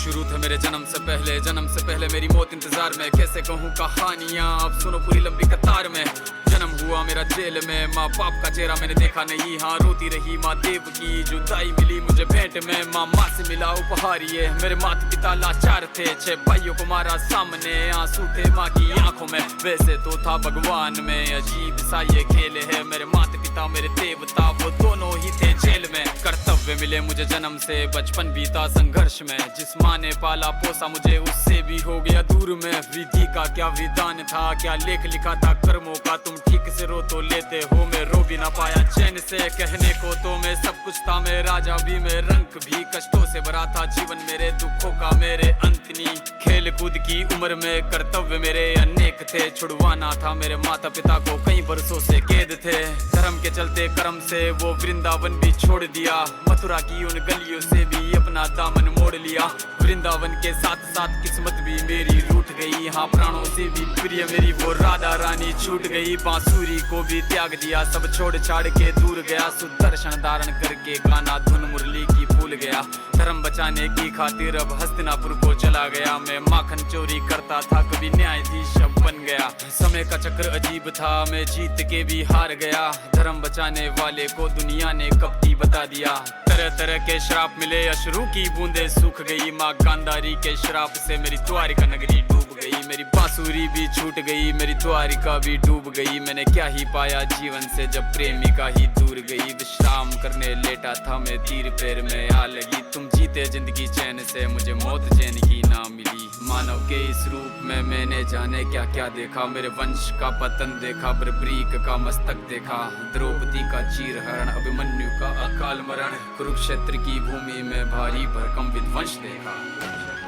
शुरू थे मेरे जन्म से पहले मेरी मौत इंतजार में। कैसे कहूँ कहानियाँ, अब सुनो पूरी लंबी कतार में। जन्म हुआ मेरा जेल में, माँ बाप का चेहरा मैंने देखा नहीं। हाँ रोती रही माँ देव की जुदाई मिली मुझे भेंट में। माँ से मिला उपहार ये, मेरे माता पिता लाचार थे। 6 भाइयों को मारा सामने, आंसू थे माँ की आंखों में। वैसे तो था भगवान में, अजीब सा ये खेल है। मेरे माता पिता मेरे देवता, वो दोनों ही थे जेल में। कर्तव्य मिले मुझे जन्म से, बचपन बीता संघर्ष में। जिस माँ ने पाला पोसा मुझे, उससे भी हो गया दूर में। विधि का क्या विधान था, क्या लेख लिखा था कर्मों का। तुम ठीक से रो तो लेते हो, मैं रो भी ना पाया चैन से। कहने को तो मैं सब कुछ था, मैं राजा भी, मैं रंग भी। कष्टों से भरा था जीवन मेरे, दुखों का मेरे अंत नहीं। खेल कूद की उम्र में कर्तव्य मेरे अनेक थे। छुड़वाना था मेरे माता पिता को, कई बरसों से कैद थे। धर्म के चलते कर्म से वो वृंदावन भी छोड़ दिया। मथुरा की उन गलियों से भी अपना दामन मोड़ लिया। वृंदावन के साथ साथ किस्मत भी मेरी रूठ गई। हाँ प्राणों से भी प्रिय मेरी वो राधा रानी छूट गई। बांसुरी को भी त्याग दिया, सब छोड़ छाड़ के दूर गया। सुदर्शन धारण करके गाना धुन मुरली की भूल गया। धर्म बचाने की खातिर अब हस्तिनापुर को चला गया। मैं माखन चोरी करता था, कभी न्यायाधीश अब बन गया। समय का चक्र अजीब था, मैं जीत के भी हार गया। धर्म बचाने वाले को दुनिया ने कपटी बता दिया। तरह तरह के श्राप मिले, अश्रु की बूंदे सूख गई। माँ गांधारी के श्राप से मेरी द्वारिका नगरी डूब गई। मेरी बांसुरी भी छूट गई, मेरी द्वारिका भी डूब गई। मैंने क्या ही पाया जीवन से जब प्रेमिका ही दूर गई। विश्राम करने लेटा था मैं, तीर पैर में आ लगी। तुम जीते जिंदगी चैन से, मुझे मौत चैन की ना मिली। मानव के इस रूप में मैंने जाने क्या क्या देखा। मेरे वंश का पतन देखा, बर्बरीक का मस्तक देखा। द्रौपदी का चीरहरण, अभिमन्यु का अकाल मरण। कुरुक्षेत्र की भूमि में भारी भरकम विध्वंस देखा।